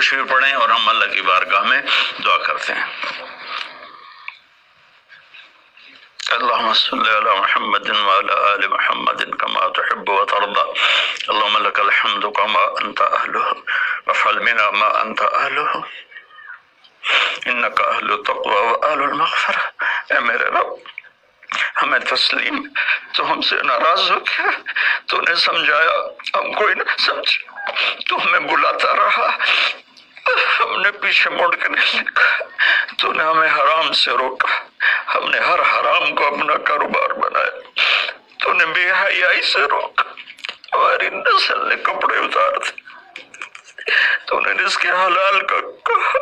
تشریف پڑھیں اور ہم اللہ کی بارگاہ میں دعا کرتے ہیں۔ اللهم صل على محمد وعلى آل محمد كما تحب وترضى اللهم لك الحمد كما أنت أهله وافعل منا ما أنت أهله إنك أهل التقوى وأهل المغفرة۔ اے میرے رب ہمیں تسلیم، تو ہم سے ناراض ہو گیا، تو نے سمجھایا ہم کوئی نہ سمجھ، تو ہمیں بلاتا رہا، ہم نے پیچھے مڑ کے نہیں دیکھا، تو نے ہمیں حرام سے روکا، ہم نے ہر حرام کو اپنا کاروبار بنایا، تو نے بے حیائی سے روکا، ہماری نسل نے کپڑے اتار دی، تو نے رزق حلال کا کہا،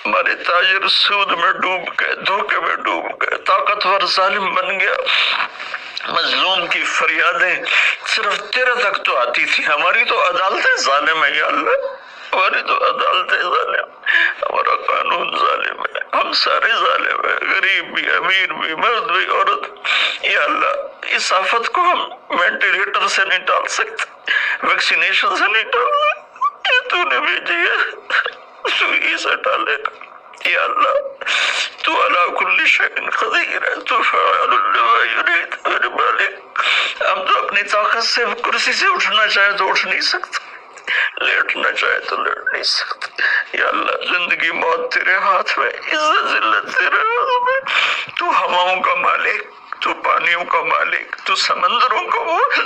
ہمارے تاجر سود میں ڈوب گئے، دھوکے میں ڈوب گئے، طاقتور ظالم بن گیا، مظلوم کی فریادیں صرف تیرے تک تو آتی تھی، ہماری تو عدالتیں ظالم ہے یا اللہ، ہماری تو عدالتیں ظالم، ہمارا قانون ظالم ہے، ہم سارے ظالم ہیں، غریب بھی، امیر بھی، مرد بھی، عورت۔ یا اللہ اس آفت کو ہم وینٹیلیٹر سے نہیں ٹال سکتے، ویکسینیشن سے نہیں ٹال سکتے، یہ تو نے بھیجی ہے، تو ہی سے ٹالے گا۔ یا اللہ تو علی کل شیء قدیر ہے، تو فعال لما یرید۔ میرے مالک ہم تو اپنی طاقت سے کرسی سے اٹھنا چاہے تو اٹھ نہیں سکتے، لیٹنا چاہے تو لیٹ نہیں سکتے۔ یا اللہ زندگی موت تیرے ہاتھ میں، عزت ذلت تیرے ہاتھ میں، تو ہواؤں کا مالک، تو پانیوں کا مالک، تو سمندروں کا مالک۔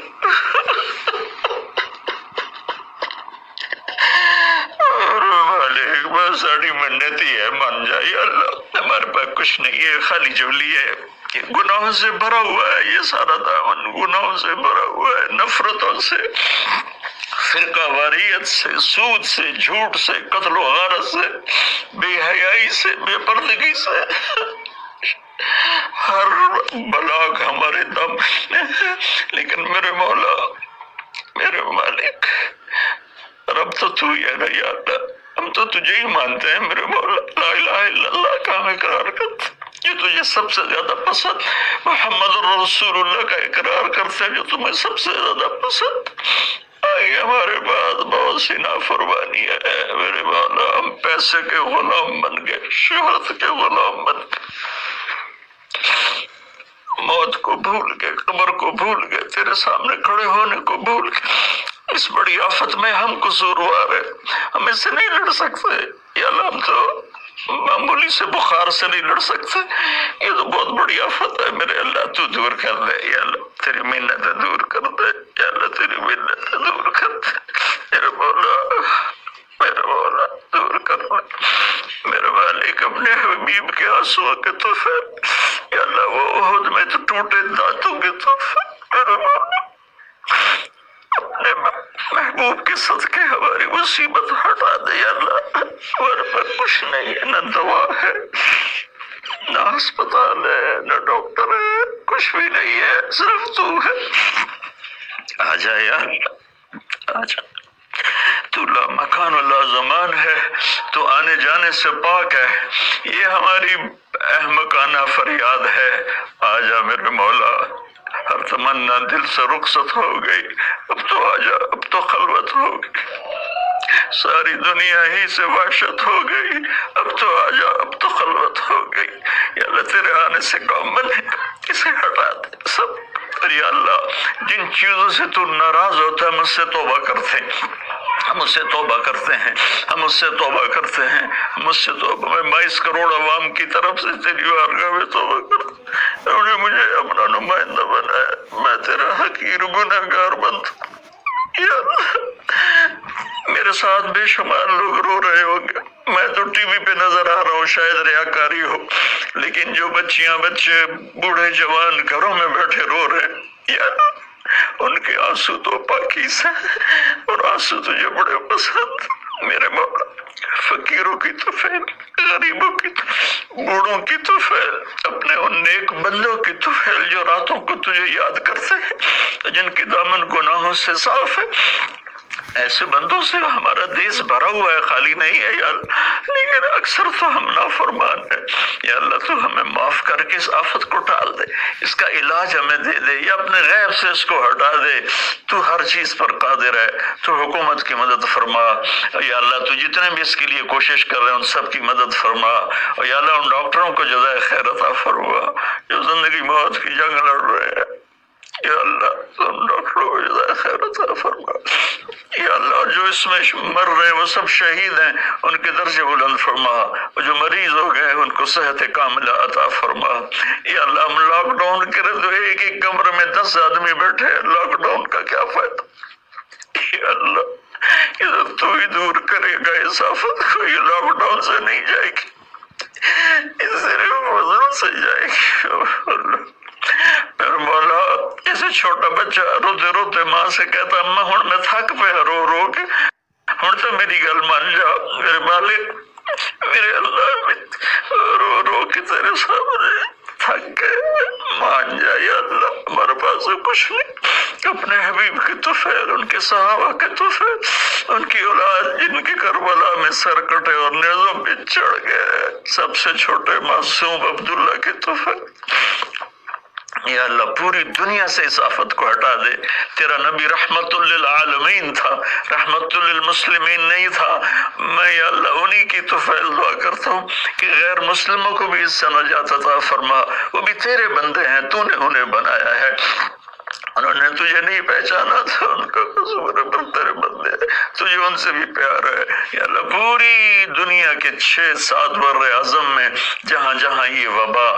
اور مالک بس ساڑی منتی ہے، مان جا یا اللہ، ہمارے پاس کچھ نہیں ہے، خالی جولی ہے، یہ گناہوں سے بھرا ہوا ہے، یہ سارا دامن گناہوں سے بھرا ہوا ہے، نفرتوں سے، فرقہ واریت سے، سود سے، جھوٹ سے، قتل و غارت سے، بے حیائی سے، بے پردگی سے، ہر بلاغ ہمارے دم، لیکن میرے مولا، میرے مالک، رب تو تو ہی ہے نا یا اللہ، ہم تو تجھے ہی مانتے ہیں میرے مولا، لا الہ الا اللہ کا ہم اقرار کرتے ہیں، یہ تجھے سب سے زیادہ پسند، محمد رسول اللہ کا اقرار کرتے ہیں جو تمہیں سب سے زیادہ پسند۔ آئی ہمارے بعد بہت سی نافرمانی ہے میرے مولا، ہم پیسے کے غلام بن گئے، شہرت کے غلام بن گئے، موت کو بھول گئے، قبر کو بھول گئے، تیرے سامنے کھڑے ہونے کو بھول گئے۔ اس بڑی آفت میں ہم قصوروار ہیں، ہم اس سے نہیں لڑ سکتے یا اللہ، ہم تو معمولی سے بخار سے نہیں لڑ سکتے، یہ تو بہت بڑی آفت ہے میرے اللہ، تو دور کر دے یا اللہ، تیری منت دور کر دے یا اللہ، تیری منت دور کر دے میرے مولا، میرے مولا دور کر دے میرے مالک، اپنے حبیب کے آنسوں کے تحفے یا اللہ، وہ احد میں تو ٹوٹے دانتوں کے تحفے میرے مولا، اپنے محبوب کے صدقے ہماری مصیبت ہٹا دے یا اللہ، ہمارے پاس کچھ نہیں ہے، نہ دوا ہے، نہ ہسپتال ہے، نہ ڈاکٹر ہے، کچھ بھی نہیں ہے، صرف تو ہے۔ آ جا یا اللہ، آ جا، تو لا مکان و لا زمان ہے، تو آنے جانے سے پاک ہے، یہ ہماری احمقانہ فریاد ہے، آ جا میرے مولا، ہر تمنا دل سے رخصت ہو گئی، اب تو آ جا، اب تو خلوت ہو گئی، ساری دنیا ہی سے وحشت ہو گئی، اب تو آ جا، اب تو خلوت ہو گئی یا اللہ، تیرے آنے سے کام بنے گا، اسے ہٹا دے سب، اور یا اللہ جن چیزوں سے تو ناراض ہوتا ہے ہم اس سے توبہ کرتے ہیں، ہم اس سے توبہ کرتے ہیں، ہم اس سے توبہ کرتے ہیں، ہم اس سے توبہ، میں 22 کروڑ عوام کی طرف سے تیری بارگاہ میں توبہ کرتا ہوں، انہوں نے مجھے اپنا نمائندہ بنایا، میں تیرا حقیر گنہگار بنتا ہوں یا اللہ، میرے ساتھ بے شمار لوگ رو رہے ہوں گے، میں تو ٹی وی پہ نظر آ رہا ہوں، شاید ریاکاری ہو، لیکن جو بچیاں بچے بوڑھے جوان گھروں میں بیٹھے رو رہے ہیں یا اللہ، ان کے آنسو تو پاکیزہ ہیں، اور آنسو تجھے بڑے پسند میرے مولا، فقیروں کی طفیل، غریبوں کی طفیل، بوڑھوں کی طفیل، اپنے ان نیک بندوں کی طفیل جو راتوں کو تجھے یاد کرتے ہیں، جن کی دامن گناہوں سے صاف ہے، ایسے بندوں سے ہمارا دیس بھرا ہوا ہے، خالی نہیں ہے یا اللہ، لیکن اکثر تو ہم نافرمان ہیں۔ یا اللہ تو ہمیں معاف کر کے اس آفت کو ٹال دے، اس کا علاج ہمیں دے دے، یا اپنے غیب سے اس کو ہٹا دے۔ تو ہر چیز پر قادر ہے، تو حکومت کی مدد فرما۔ یا اللہ تو جتنے بھی اس کے لیے کوشش کر رہے ہیں ان سب کی مدد فرما، اور یا اللہ ان ڈاکٹروں کو جزائے خیر عطا فرما جو زندگی موت کی جنگ لڑ رہے ہیں۔ یا اللہ ان ڈاکٹروں کو جزائے خیر عطا فرما۔ یا اللہ جو اس میں مر رہے ہیں وہ سب شہید ہیں، ان کے درجے بلند فرما، اور جو مریض ہو گئے ان کو صحت کاملہ عطا فرما۔ یا اللہ ہم لاک ڈاؤن کرے تو ایک ایک کمرے میں 10 آدمی بیٹھے ہیں، لاک ڈاؤن کا کیا فائدہ؟ یا اللہ یہ تو ہی دور کرے گا اس آفت کو، یہ لاک ڈاؤن سے نہیں جائے گی، یہ صرف وزن سے جائے گی۔ اللہ پھر مولا جیسے چھوٹا بچہ روتے روتے ماں سے کہتا اماں ہن میں تھک پہ رو رو کے، ہن تو میری گل مان جا میرے مالک، میرے اللہ رو رو کے تیرے سامنے تھک گئے، مان جا یا اللہ ہمارے پاس کچھ نہیں، اپنے حبیب کے طفیل، ان کے صحابہ کے طفیل، ان کی اولاد جن کے کربلا میں سر کٹے اور نیزوں پہ چڑھ گئے، سب سے چھوٹے معصوم عبداللہ کے طفیل، یا اللہ پوری دنیا سے اس آفت کو ہٹا دے۔ تیرا نبی رحمت للعالمین تھا، رحمت للمسلمین نہیں تھا۔ میں یا اللہ انہی کی طفیل دعا کرتا ہوں کہ غیر مسلموں کو بھی اس سے نجات عطا فرما، وہ بھی تیرے بندے ہیں، تو نے انہیں بنایا ہے، انہوں نے تجھے نہیں پہچانا تھا، ان کا قصور ہے پر تیرے بندے ہیں، تجھے ان سے بھی پیار ہے۔ یا اللہ پوری دنیا کے 6-7 بر اعظم میں جہاں جہاں یہ وبا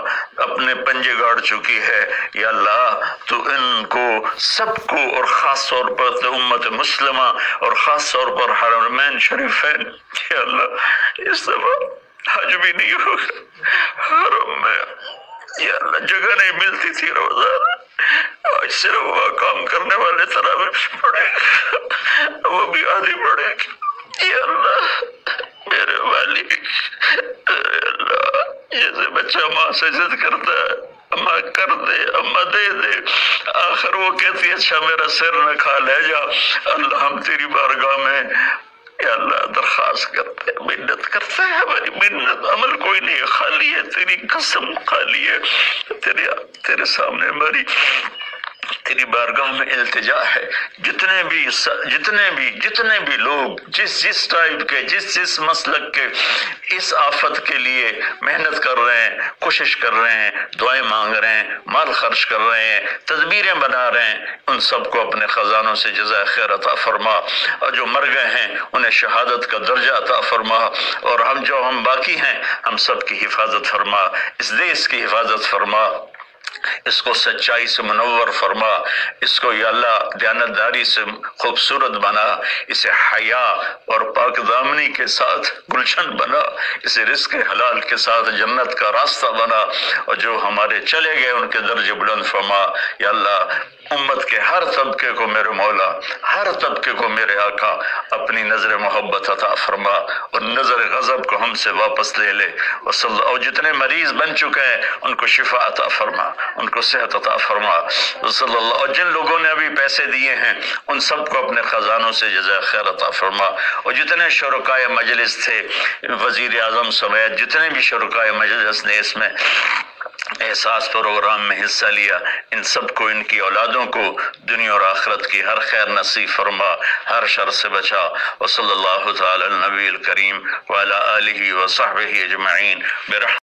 اپنے پنجے گاڑ چکی ہے، یا اللہ تو ان کو سب کو، اور خاص طور پر امت مسلمہ اور خاص طور پر حرمین شریفین، یا اللہ اس دفعہ حج بھی نہیں ہوگا حرم میں، یا اللہ جگہ نہیں ملتی تھی روزانہ، آج صرف وہ کام کرنے والے تراویح پڑھے وہ بھی آدھی پڑھے گی۔ یا اللہ میرے والی، اللہ جیسے بچہ ماں سے ضد کرتا ہے اماں کر دے، اماں دے دے، آخر وہ کہتی ہے اچھا میرا سر نہ کھا لے جا۔ اللہ ہم تیری بارگاہ میں یا اللہ درخواست کرتے ہیں، منت کرتے ہیں، ہماری منت عمل کوئی نہیں ہے، خالی ہے تیری قسم، خالی ہے تیرے سامنے ہماری تیری بارگاہ میں التجا ہے۔ جتنے بھی لوگ جس ٹائپ کے جس مسلک کے اس آفت کے لیے محنت کر رہے ہیں، کوشش کر رہے ہیں، دعائیں مانگ رہے ہیں، مال خرچ کر رہے ہیں، تدبیریں بنا رہے ہیں، ان سب کو اپنے خزانوں سے جزائے خیر عطا فرما، اور جو مر گئے ہیں انہیں شہادت کا درجہ عطا فرما، اور ہم باقی ہیں ہم سب کی حفاظت فرما، اس دیس کی حفاظت فرما، اس کو سچائی سے منور فرما، اس کو یا اللہ دیانتداری سے خوبصورت بنا، اسے حیا اور پاک دامنی کے ساتھ گلشن بنا، اسے رزق حلال کے ساتھ جنت کا راستہ بنا، اور جو ہمارے چلے گئے ان کے درجے بلند فرما۔ یا اللہ امت کے ہر طبقے کو میرے مولا، ہر طبقے کو میرے آقا اپنی نظر محبت عطا فرما، اور نظر غضب کو ہم سے واپس لے لے، اور جتنے مریض بن چکے ہیں ان کو شفا عطا فرما، ان کو صحت عطا فرما، صلی اللہ، اور جن لوگوں نے ابھی پیسے دیے ہیں ان سب کو اپنے خزانوں سے جزائے خیر عطا فرما، اور جتنے شرکائے مجلس تھے وزیر اعظم سمیت جتنے بھی شرکائے مجلس نے اس میں احساس پروگرام میں حصہ لیا، ان سب کو، ان کی اولادوں کو دنیا اور آخرت کی ہر خیر نصیب فرما، ہر شر سے بچا، وصلی اللہ تعالی النبی الکریم وعلی آلہ وصحبہ اجمعین برحمتہ